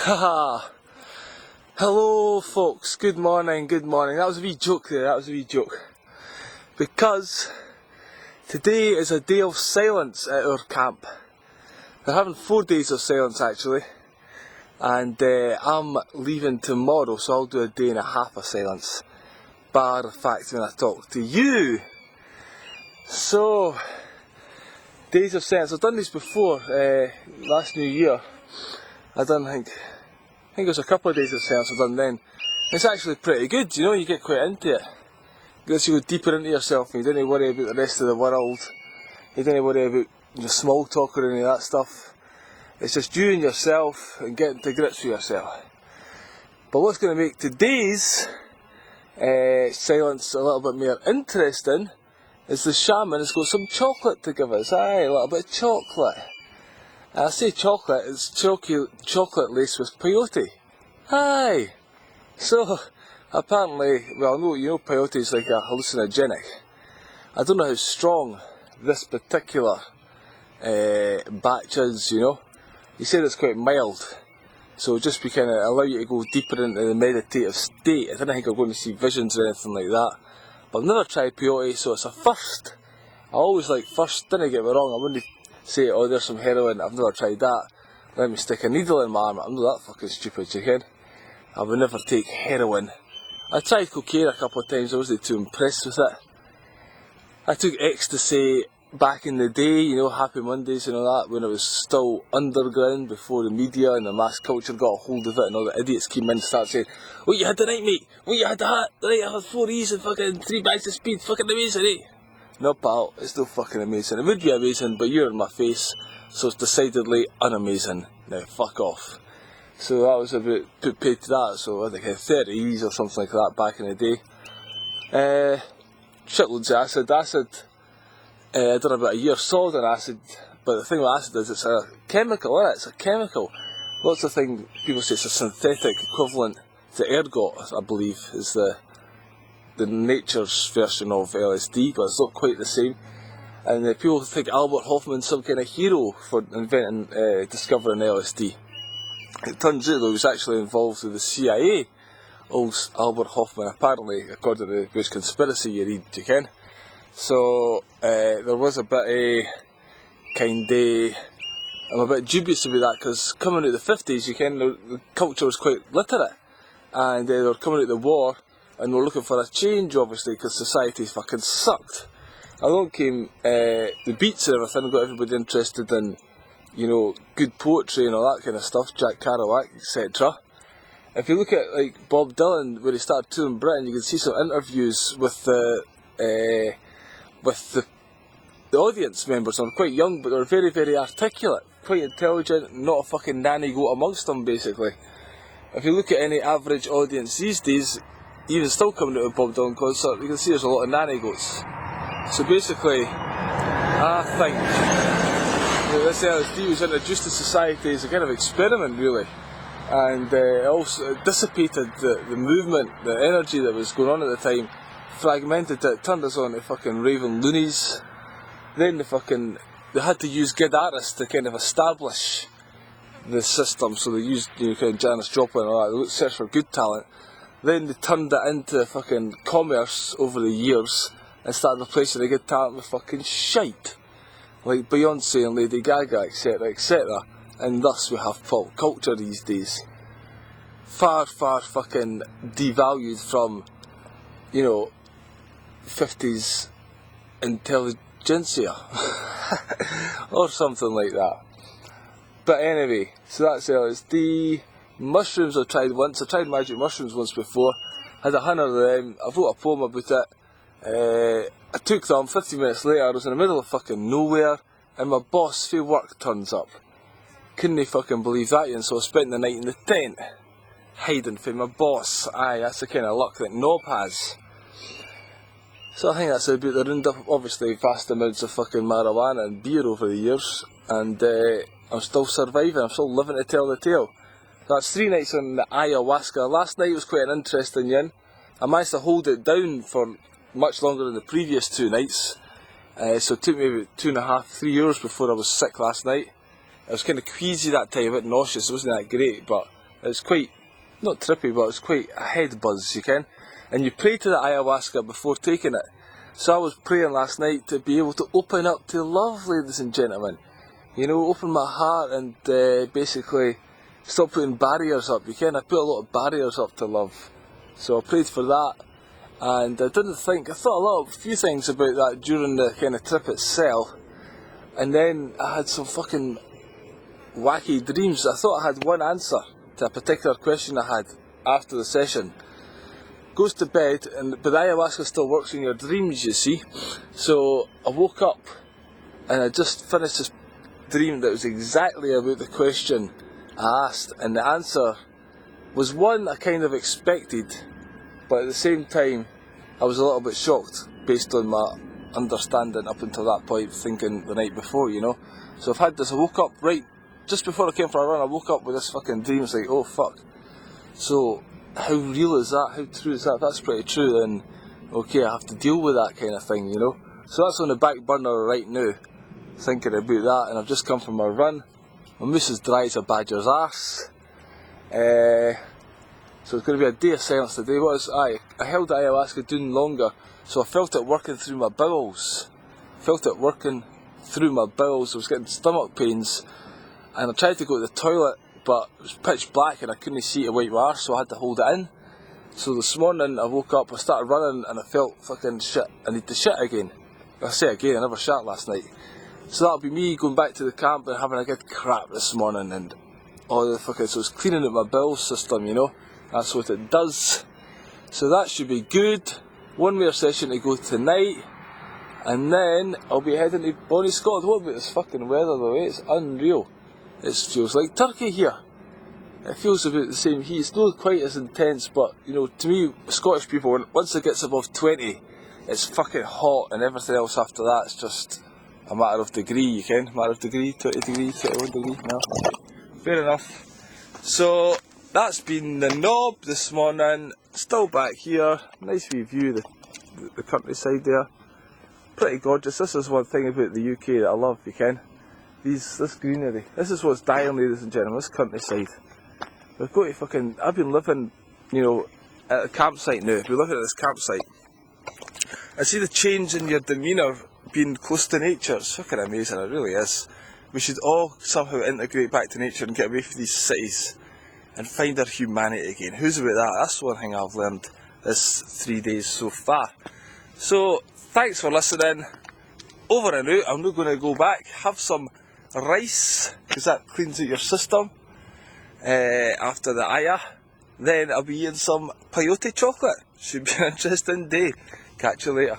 Haha. Hello folks, good morning. That was a wee joke there, Because today is a day of silence at our camp. They're having 4 days of silence actually. And I'm leaving tomorrow, so I'll do a day and a half of silence. Bar the fact when I talk to you. So, days of silence. I've done these before, last New Year. I think it was a couple of days of silence I've done then. It's actually pretty good, you know, you get quite into it. Because you go deeper into yourself and you don't worry about the rest of the world. You don't worry about the small talk or any of that stuff. It's just you and yourself and getting to grips with yourself. But what's going to make today's silence a little bit more interesting is the shaman has got some chocolate to give us. Aye, a little bit of chocolate. And I say chocolate, it's chocolate laced with peyote. Aye. So, apparently, well, you know peyote is like a hallucinogenic. I don't know how strong this particular batch is, you know. He said it's quite mild. So just be kind of allow you to go deeper into the meditative state. I don't think I'm going to see visions or anything like that. But I've never tried peyote, so it's a first. I always like first, didn't get me wrong, I wouldn't say, oh there's some heroin, I've never tried that. Let me stick a needle in my arm, I'm not that fucking stupid, you can. I would never take heroin. I tried cocaine a couple of times, I wasn't too impressed with it. I took ecstasy back in the day, you know, Happy Mondays and all that, when it was still underground before the media and the mass culture got a hold of it and all the idiots came in and started saying, what you had tonight mate? What you had tonight? I had 4 E's and fucking 3 bags of speed, fucking amazing eh? No pal, it's still fucking amazing. It would be amazing, but you're in my face, so it's decidedly unamazing. Now fuck off. So that was about put paid to that, so I think I had 30 E's or something like that back in the day. Shitloads of acid. I did about a year solid on acid, but the thing with acid is it's a chemical, isn't it? It's a chemical. Lots of things, people say it's a synthetic equivalent to ergot, I believe, is the nature's version of LSD, but it's not quite the same. And people think Albert Hoffman's some kind of hero for discovering LSD. It turns out that he was actually involved with the CIA, old Albert Hoffman, apparently, according to this conspiracy you read, you can. So, there was a bit I'm a bit dubious about that, because coming out of the 50s, you can, the culture was quite literate, and they were coming out of the war, and were looking for a change, obviously, because society fucking sucked. Along came the Beats and everything, got everybody interested in, you know, good poetry and all that kind of stuff, Jack Kerouac, etc. If you look at, like, Bob Dylan, where he started touring Britain, you can see some interviews with the audience members. They were quite young, but they were very, very articulate, quite intelligent, not a fucking nanny goat amongst them, basically. If you look at any average audience these days, even still coming to a Bob Dylan concert, you can see there's a lot of nanny goats. So basically, I think that this LSD was introduced to society as a kind of experiment, really. And it also dissipated the movement, the energy that was going on at the time, fragmented it, turned us on to fucking raving loonies. Then they had to use good artists to kind of establish the system, so they used, you know, kind of Janis Joplin and all that, they searched for good talent. Then they turned it into fucking commerce over the years and started replacing the good talent with fucking shite. Like Beyonce and Lady Gaga, etc, etc. And thus we have pop culture these days. Far, far fucking devalued from, you know, 50s intelligentsia. Or something like that. But anyway, so that's LSD. Mushrooms I've tried once. I tried magic mushrooms once before. Had 100 of them. I wrote a poem about it. I took them. 15 minutes later I was in the middle of fucking nowhere and my boss for work turns up. Couldn't fucking believe that, and so I spent the night in the tent, hiding from my boss. Aye, that's the kind of luck that Nob has. So I think that's about the roundup. Obviously vast amounts of fucking marijuana and beer over the years, and I'm still surviving, I'm still living to tell the tale. That's 3 nights on the ayahuasca. Last night was quite an interesting yin. I managed to hold it down for much longer than the previous 2 nights. So it took me about 2.5, 3 hours before I was sick last night. I was kind of queasy that time, a bit nauseous, it wasn't that great, but It's quite, not trippy, but it's quite a head buzz, you can. And you pray to the ayahuasca before taking it. So I was praying last night to be able to open up to love, ladies and gentlemen. You know, open my heart and basically stop putting barriers up. You can. I put a lot of barriers up to love. So I prayed for that. And I thought a few things about that during the kind of trip itself. And then I had some fucking wacky dreams. I thought I had one answer to a particular question I had after the session. Goes to bed, but the ayahuasca still works in your dreams, you see. So I woke up and I just finished this dream that was exactly about the question I asked, and the answer was one I kind of expected, but at the same time I was a little bit shocked based on my understanding up until that point, thinking the night before, you know. So I've had this, I woke up right just before I came for a run, I woke up with this fucking dream. It's like, oh fuck. So how real is that? How true is that? If that's pretty true, then okay, I have to deal with that kind of thing, you know. So that's on the back burner right now, thinking about that. And I've just come from a run. My moose is dry as a badger's arse. So it's going to be a day of silence today. I held the ayahuasca doing longer, so I felt it working through my bowels. I was getting stomach pains, and I tried to go to the toilet, but it was pitch black and I couldn't see to wipe my arse, so I had to hold it in. So this morning I woke up, I started running, and I felt fucking shit. I need to shit again. I say again, I never shat last night. So that'll be me going back to the camp and having a good crap this morning, and all the fucking, so it's cleaning out my bowel system, you know. That's what it does. So that should be good. One more session to go tonight, and then I'll be heading to Bonnie, Scotland. What about this fucking weather though? It's unreal. It feels like Turkey here. It feels about the same heat. It's not quite as intense, but you know, to me, Scottish people, once it gets above 20, it's fucking hot, and everything else after that is just a matter of degree, you can. Matter of degree, 20 degree, 21 degree, no. Fair enough. So that's been the Nob this morning. Still back here. Nice wee view of the countryside there. Pretty gorgeous. This is one thing about the UK that I love, you can. This greenery. This is what's dying, ladies and gentlemen, this countryside. We've got to fucking, I've been living, you know, at a campsite now. We're living at this campsite. I see the change in your demeanour being close to nature. It's fucking amazing, it really is. We should all somehow integrate back to nature and get away from these cities and find our humanity again. Who's about that? That's one thing I've learned this 3 days so far. So, thanks for listening. Over and out. I'm not going to go back. Have some rice, because that cleans out your system after the ayah. Then I'll be eating some peyote chocolate. Should be an interesting day. Catch you later.